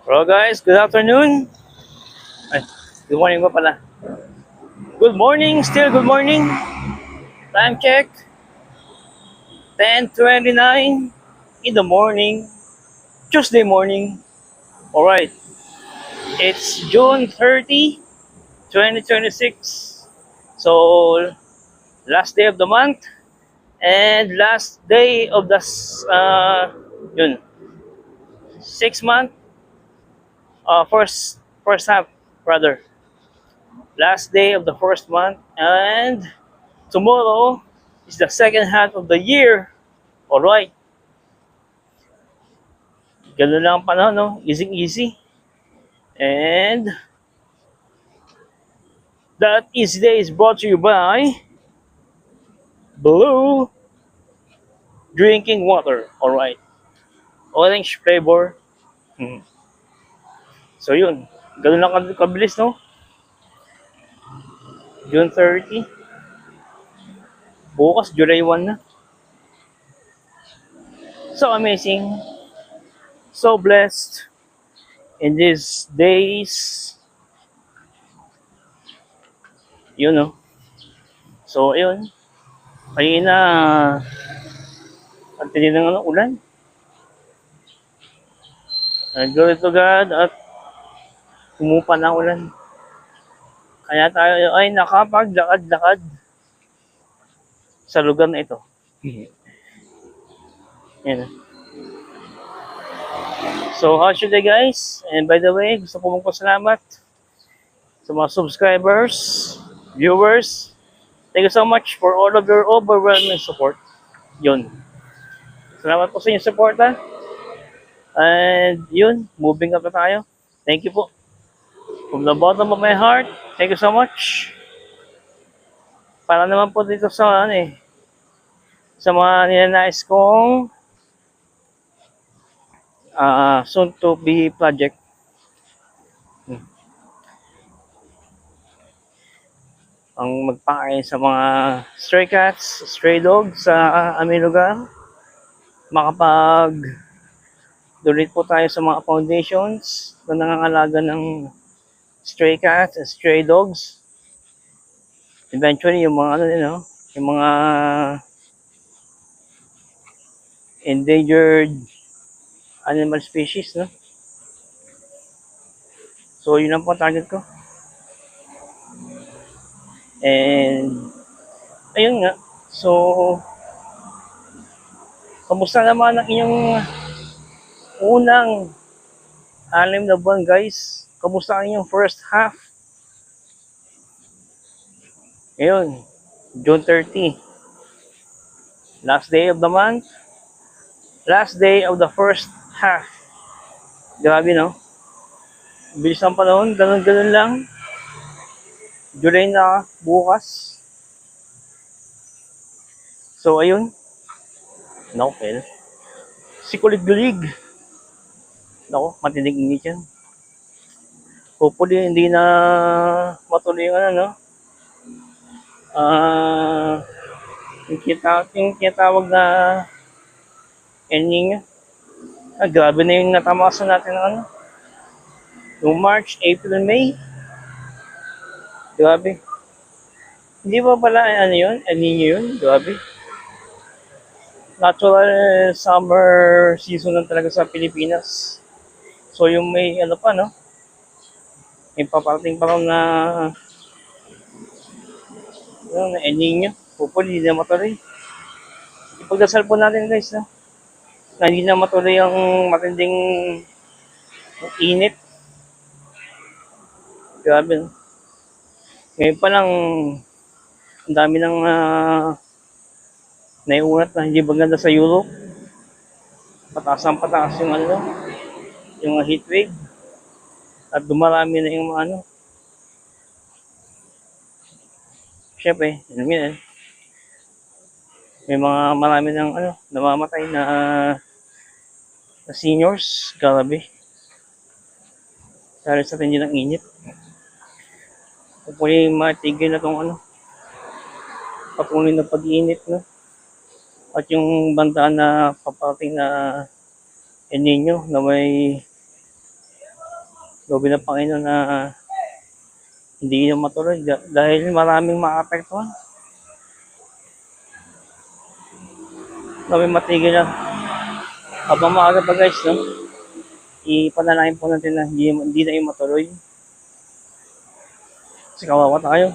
Hello guys, good afternoon. Ay, good morning pa pala. Good morning, still good morning. Time check, 10:29 in the morning, Tuesday morning. Alright, it's June 30, 2026. So, last day of the month and last day of the yun, 6 month, first half, rather. Last day of the first month and tomorrow is the second half of the year. Alright, ganun lang ang panahon, no? Easy easy. And that easy day is brought to you by Blue Drinking Water. Alright, orange flavor. Hmm. So yun, ganun lang kabilis, no? June 30. Bukas, July 1 na. So amazing. So blessed in these days. Yun, no? So, ayun. Kanina, ang tindi ng ulan. Glory to God at humupa na ulan. Kaya tayo ay nakapaglakad-lakad sa lugar na ito. Yan. So, how's your day guys? And by the way, gusto ko magpasalamat sa mga subscribers, viewers. Thank you so much for all of your overwhelming support. Yun. Salamat po sa inyong support ha. And yun, moving up na tayo. Thank you po. From the bottom of my heart, thank you so much. Para naman po dito sa sa mga ninanais kong soon to be project. Ang magpakain sa mga stray cats, stray dogs sa aming lugar. Makapag-donate po tayo sa mga foundations na nangangalaga ng stray cats and stray dogs. Eventually, yung mga yung mga endangered animal species, no? So, yun lang po ang target ko. And, ayun nga. So, kamusta naman ang inyong unang 6 na buwan, guys? Kamusta ang inyong first half? Ngayon, June 30. Last day of the month. Last day of the first half. Grabe, no? Bilis ng panahon. Ganun-ganun lang. July na bukas. So, ayun. Naku, si kulig-gulig. Naku, matinding init yan. Hopefully, hindi na matuloy yung yung tinatawag na El Nino. Grabe na yung natamasan natin ng yung March, April, May. Grabe. Hindi ba pala yun? El Nino yun? Grabe. Natural summer season lang talaga sa Pilipinas. So yung may pa, no? May paparating pa na El Nino. Hopefully, hindi na matuloy. Ipagdasal po natin guys, no? Na hindi na matuloy ang matinding init. Grabe, no? Ngayon pa lang, ang dami ng naiunat na hindi maganda sa Europe. Pataas ang pataas yung yung heat wave. At dumarami na yung syempre, may marami ng namamatay na seniors. Grabe. Dahil sa tindi ng init. Patuloy matigil na itong patuloy na pag-iinit, no? At yung banda na paparating na El Nino na may Loobin ng Panginoon na hindi yun matuloy dahil maraming maapektuhan. Maraming matigil na. Habang maaga pa guys, no? Ipanalangin po natin na hindi na yung matuloy. Kasi kawawa tayo.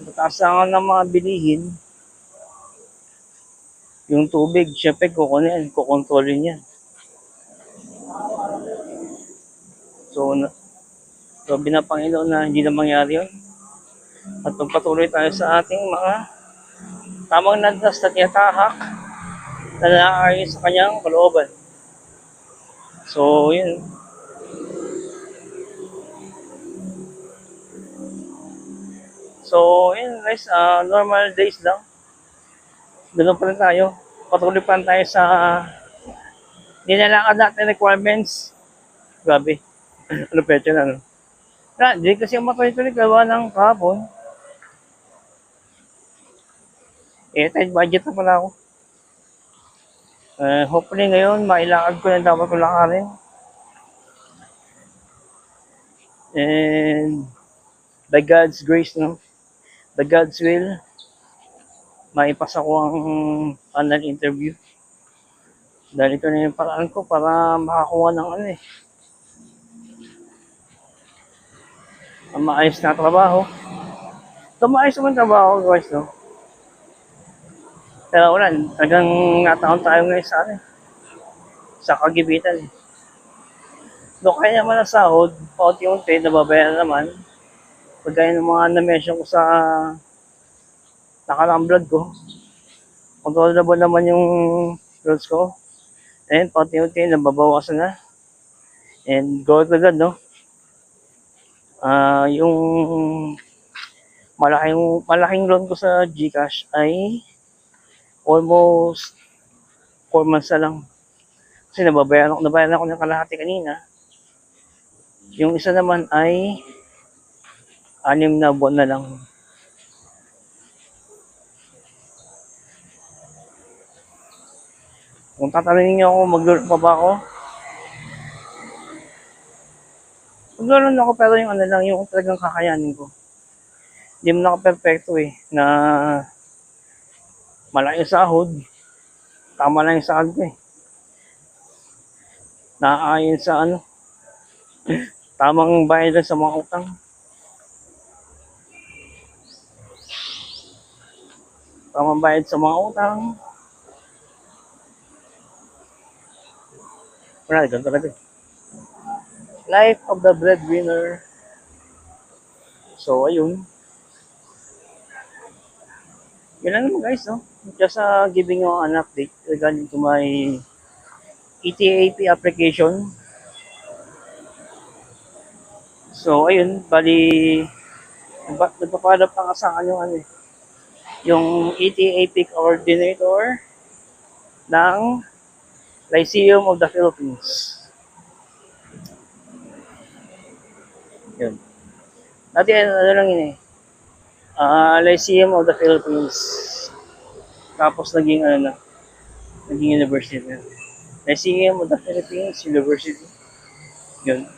Mataas lang ng mga bilihin. Yung tubig, syempre kukontrolin yan. So, sabi na Panginoon na hindi na mangyari yun. At pagpatuloy tayo sa ating mga tamang landas na tinatahak na naaayon sa kanyang kalooban. So, yun. So, yun guys, normal days lang. Ganun pa rin tayo. Patuloy pa rin tayo sa nilalakad natin requirements. Grabe. Ano pecha na, no? Hindi kasi matuloy-tuloy gawa ng kahapon. Tight budget na pala ako. Hopefully ngayon, mailakad ko yung dapat ko lakarin. And by God's grace, no? By God's will, maipasa ko ang panel interview. Dahil ito na yung paraan ko para makakuha ng ang maayos na trabaho. Ito maayos naman trabaho guys, no? Pero wala, talagang nataon tayo ngayon sa kagibitan. Doon kaya naman ang sahod, paunti-unti, nababayaran naman. Pagkaya ng mga na-mention ko sa nakaraang vlog ko, controllable naman yung roads ko. And paunti-unti, nababawasan na. And go to God, no? Yung malaking loan ko sa GCash ay almost 4 months na lang. Kasi nabayaran ako ng kalahati kanina. Yung isa naman ay 6 na buwan na lang. Kung tatanungin niyo ako, maglaro pa ba ako? Maglaro na ako pero yung lang, yung talagang kakayanin ko. Hindi mo na ako perfecto na malaki yung sahod. Tama lang yung sahod ko Naaayon sa tamang bayad sa mga utang. Tamang bayad sa mga utang. Wala, ganun talaga. Life of the breadwinner. So, ayun. Yun lang naman guys, no? Just giving you an update regarding to my ETAP application. So, ayun, bali, nagpapadap pa sa akin yung ETAP coordinator ng Lyceum of the Philippines. Yun. Dati lang Lyceum of the Philippines. Tapos naging naging university na. Lyceum of the Philippines University. Yun.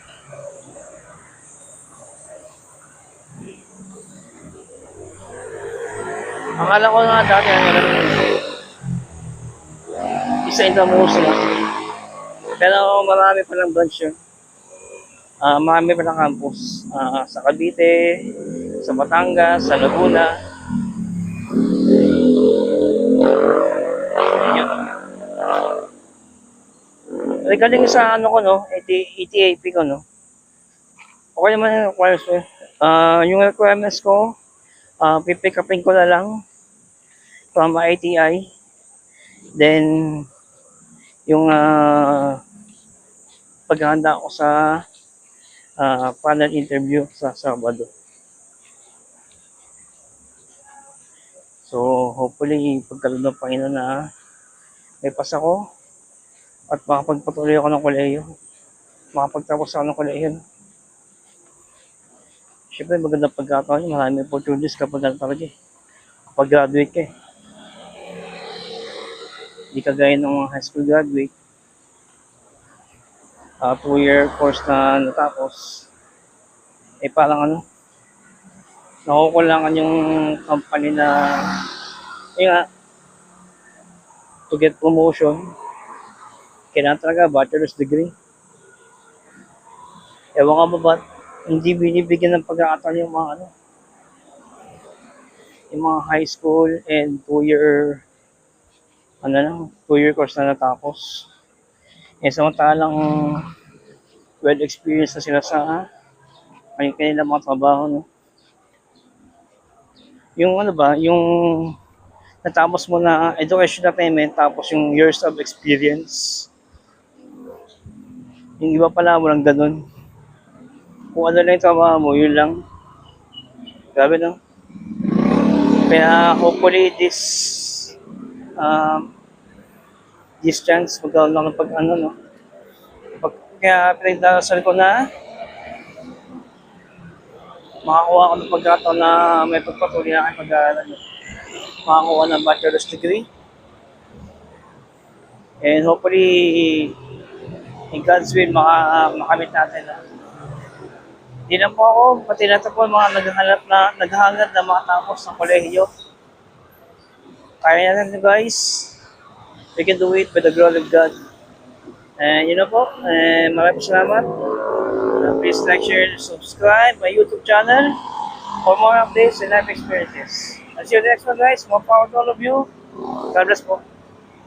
Akala ko nga dati isa Intramuros na. Pero marami pa ng branch yun. Marami pa ng campus. Sa Cavite, sa Batangas, sa Laguna. Yun. Regarding sa ETAP ko, no? Okay naman yung requirements ko. Yung requirements ko, pipick upin ko na lang from ITI. Then, yung paghahanda ko sa panel interview sa Sabado. So, hopefully, pagkaloob ng Panginoon na may pas ako at makapagpatuloy ako ng kolehiyo. Makapagtapos ako ng kolehiyo. Siyempre, magandang pagkataon yun. Maraming opportunities kapag kapag graduate ka Hindi kagaya ng mga high school graduate. 2-year course na natapos, eh parang ano, nakukulangan yung company na, yun nga, to get promotion, kailangan talaga bachelor's degree. Ewan ka ba ba't hindi binibigyan ng pagkakataon yung mga ano, yung mga high school and 2-year course na natapos. Eh samantalang well experienced na sila sa kanilang mga trabaho, no? Yung ano ba, yung natapos mo na education attainment tapos yung years of experience. Yung iba pala walang ganun. Kung ano lang yung trabaho mo, yun lang. Grabe, no? Kaya hopefully um, this chance magkaroon lang ng pag ano, no? Kaya pinagdasal ko na makakuha ako ng pagkataon na may pagpatuloy na aking pag-aaral. No? Makakuha ng bachelor's degree. And hopefully, in God's will, makamit natin. No? Hindi lang po ako, pati na ito po mga naghahangad na makatapos ng kolehiyo. Kaya natin guys. We can do it by the glory of God. And yun na po, maraming salamat. Please like, share, and subscribe my YouTube channel for more updates and life experiences. I'll see you next one guys. More power to all of you. God bless po.